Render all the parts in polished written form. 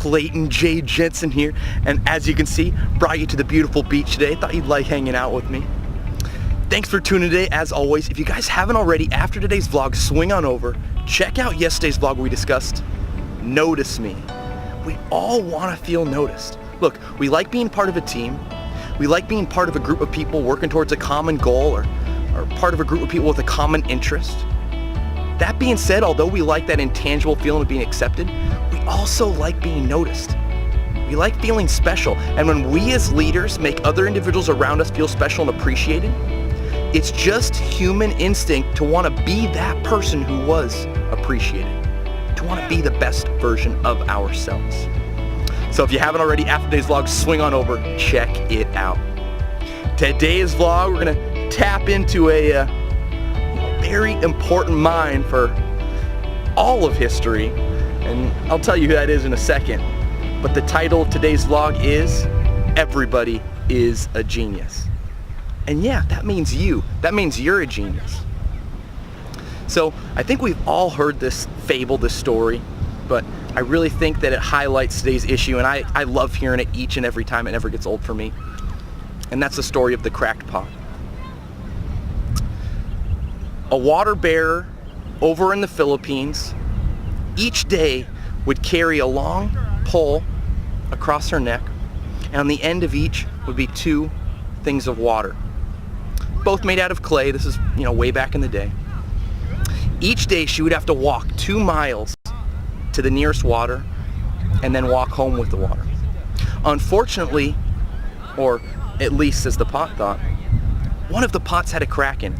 Clayton J. Jensen here, and as you can see, brought you to the beautiful beach today. Thought you'd like hanging out with me. Thanks for tuning today. As always, if you guys haven't already, after today's vlog, swing on over, check out yesterday's vlog where we discussed Notice Me. We all want to feel noticed. Look, we like being part of a team. We like being part of a group of people working towards a common goal, or part of a group of people with a common interest. That being said, although we like that intangible feeling of being accepted, we also like being noticed. We like feeling special, and when we as leaders make other individuals around us feel special and appreciated, it's just human instinct to want to be that person who was appreciated, to want to be the best version of ourselves. So if you haven't already, after today's vlog, swing on over, check it out. Today's vlog, we're going to tap into a very important mind for all of history, and I'll tell you who that is in a second. But the title of today's vlog is Everybody is a Genius. And yeah, that means you. That means you're a genius. So I think we've all heard this fable, this story, but I really think that it highlights today's issue, and I love hearing it each and every time. It never gets old for me. And that's the story of the cracked pot. A water bearer over in the Philippines each day would carry a long pole across her neck, and on the end of each would be two things of water, both made out of clay. This is, way back in the day. Each day she would have to walk 2 miles to the nearest water and then walk home with the water. Unfortunately, or at least as the pot thought, one of the pots had a crack in it.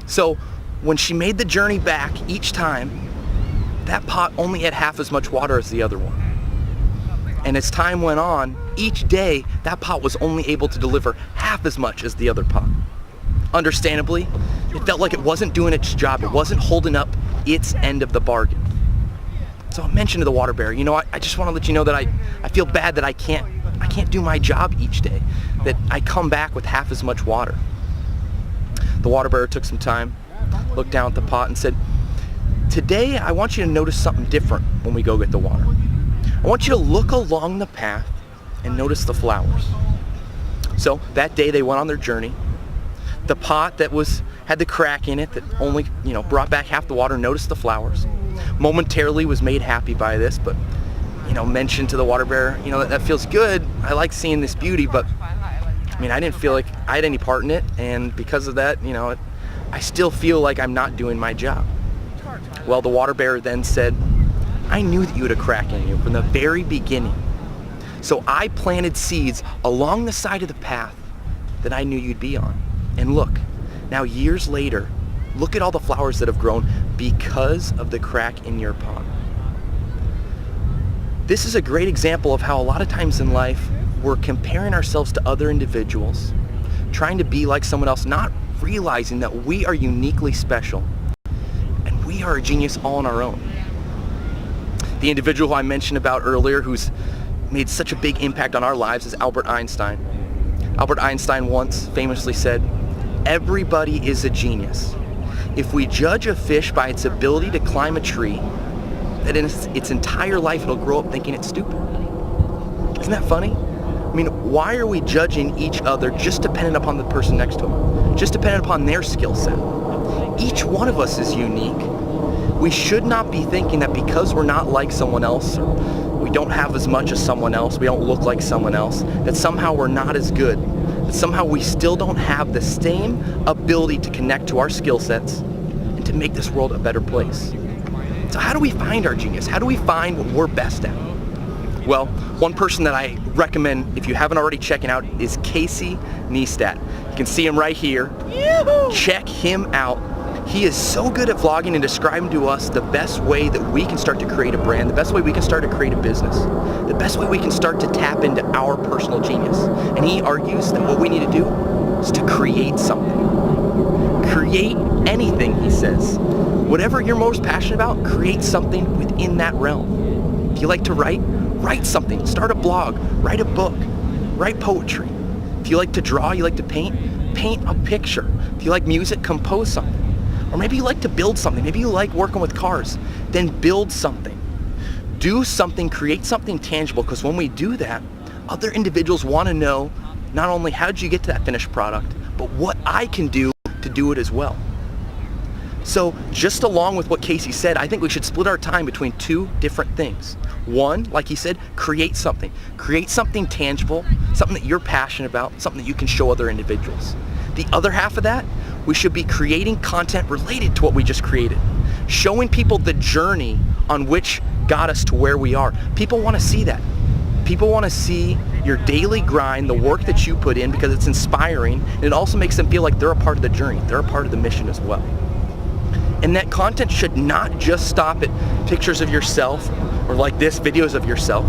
So when she made the journey back each time, that pot only had half as much water as the other one. And as time went on, each day that pot was only able to deliver half as much as the other pot. Understandably, it felt like it wasn't doing its job. It wasn't holding up its end of the bargain. So I mentioned to the water bearer, I just want to let you know that I feel bad that I can't do my job each day, that I come back with half as much water. The water bearer took some time, looked down at the pot and said, "Today I want you to notice something different when we go get the water. I want you to look along the path and notice the flowers." So that day they went on their journey. The pot that had the crack in it that only brought back half the water noticed the flowers. Momentarily was made happy by this, but mentioned to the water bearer, that feels good. I like seeing this beauty, but I didn't feel like I had any part in it, and because of that, I still feel like I'm not doing my job. Well, the water bearer then said, "I knew that you had a crack in you from the very beginning. So I planted seeds along the side of the path that I knew you'd be on. And look, now years later, look at all the flowers that have grown because of the crack in your pot." This is a great example of how a lot of times in life we're comparing ourselves to other individuals, trying to be like someone else, not realizing that we are uniquely special and we are a genius all on our own. The individual who I mentioned about earlier who's made such a big impact on our lives is Albert Einstein. Albert Einstein once famously said, "Everybody is a genius. If we judge a fish by its ability to climb a tree, that in its entire life it'll grow up thinking it's stupid." Isn't that funny? Why are we judging each other just dependent upon the person next to them? Just dependent upon their skill set? Each one of us is unique. We should not be thinking that because we're not like someone else, or we don't have as much as someone else, we don't look like someone else, that somehow we're not as good, that somehow we still don't have the same ability to connect to our skill sets and to make this world a better place. So how do we find our genius? How do we find what we're best at? Well, one person that I recommend, if you haven't already checking out, is Casey Neistat. You can see him right here. Yoo-hoo! Check him out. He is so good at vlogging and describing to us the best way that we can start to create a brand, the best way we can start to create a business, the best way we can start to tap into our personal genius. And he argues that what we need to do is to create something. Create anything, he says. Whatever you're most passionate about, create something within that realm. If you like to write something, start a blog, write a book, write poetry. If you like to draw, you like to paint a picture. If you like music, compose something. Or maybe you like to build something. Maybe you like working with cars. Then build something. do something, create something tangible, because when we do that, other individuals want to know not only how did you get to that finished product, but what I can do to do it as well. So just along with what Casey said, I think we should split our time between two different things. One, like he said, create something. Create something tangible, something that you're passionate about, something that you can show other individuals. The other half of that, we should be creating content related to what we just created. Showing people the journey on which got us to where we are. People want to see that. People want to see your daily grind, the work that you put in, because it's inspiring, and it also makes them feel like they're a part of the journey. They're a part of the mission as well. And that content should not just stop at pictures of yourself or like this, videos of yourself.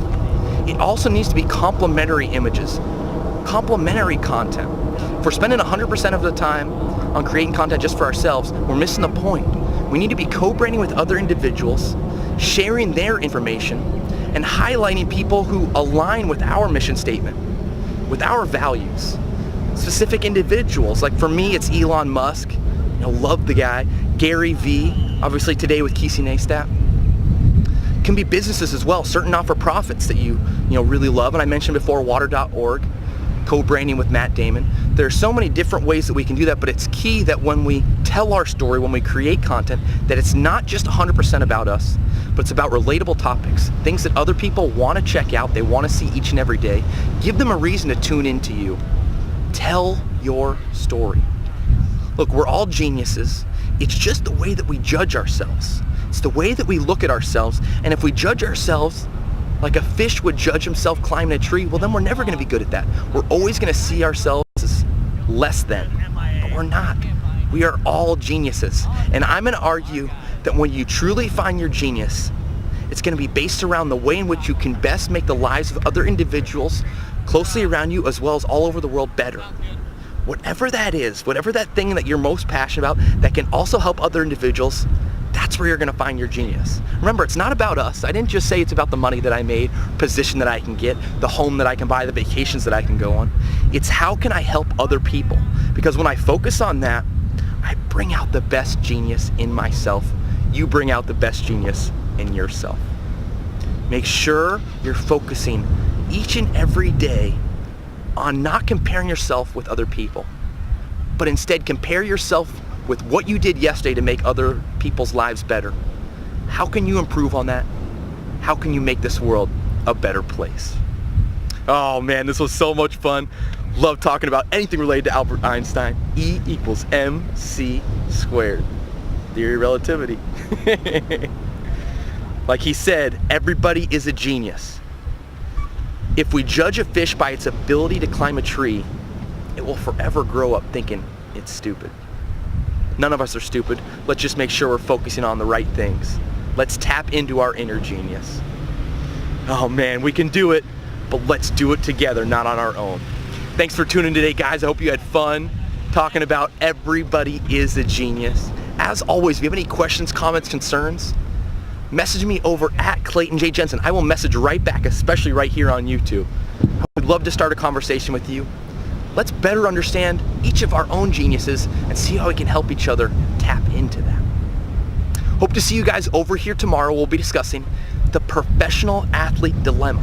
It also needs to be complementary images, complementary content. If we're spending 100% of the time on creating content just for ourselves, we're missing the point. We need to be co-branding with other individuals, sharing their information, and highlighting people who align with our mission statement, with our values. Specific individuals, like for me, it's Elon Musk. Love the guy. Gary Vee, obviously today with Casey Neistat. Can be businesses as well, certain not-for-profits that you really love. And I mentioned before, water.org, co-branding with Matt Damon. There are so many different ways that we can do that, but it's key that when we tell our story, when we create content, that it's not just 100% about us, but it's about relatable topics, things that other people want to check out, they want to see each and every day. Give them a reason to tune into you. Tell your story. Look, we're all geniuses. It's just the way that we judge ourselves. It's the way that we look at ourselves. And if we judge ourselves like a fish would judge himself climbing a tree, well, then we're never going to be good at that. We're always going to see ourselves as less than, but we're not. We are all geniuses. And I'm going to argue that when you truly find your genius, it's going to be based around the way in which you can best make the lives of other individuals closely around you as well as all over the world better. Whatever that is, whatever that thing that you're most passionate about that can also help other individuals, that's where you're going to find your genius. Remember, it's not about us. I didn't just say it's about the money that I made, position that I can get, the home that I can buy, the vacations that I can go on. It's how can I help other people? Because when I focus on that, I bring out the best genius in myself. You bring out the best genius in yourself. Make sure you're focusing each and every day on not comparing yourself with other people, but instead compare yourself with what you did yesterday to make other people's lives better. How can you improve on that? How can you make this world a better place? Oh man, this was so much fun. Love talking about anything related to Albert Einstein. E equals mc squared. Theory of relativity. Like he said, everybody is a genius. If we judge a fish by its ability to climb a tree, it will forever grow up thinking it's stupid. None of us are stupid. Let's just make sure we're focusing on the right things. Let's tap into our inner genius. Oh man, we can do it, but let's do it together, not on our own. Thanks for tuning in today, guys. I hope you had fun talking about everybody is a genius. As always, if you have any questions, comments, concerns, message me over at Clayton J. Jensen. I will message right back, especially right here on YouTube. I would love to start a conversation with you. Let's better understand each of our own geniuses and see how we can help each other tap into that. Hope to see you guys over here tomorrow. We'll be discussing the professional athlete dilemma.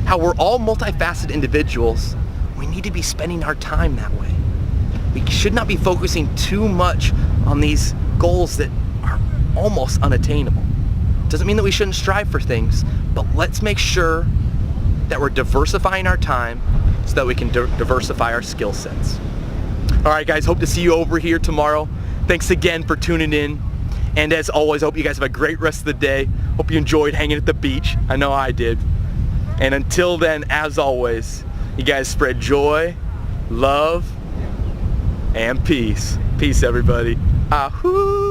How we're all multifaceted individuals. We need to be spending our time that way. We should not be focusing too much on these goals that are almost unattainable. Doesn't mean that we shouldn't strive for things, but let's make sure that we're diversifying our time so that we can diversify our skill sets. All right, guys, hope to see you over here tomorrow. Thanks again for tuning in. And as always, I hope you guys have a great rest of the day. Hope you enjoyed hanging at the beach. I know I did. And until then, as always, you guys spread joy, love, and peace. Peace, everybody. Ahoo!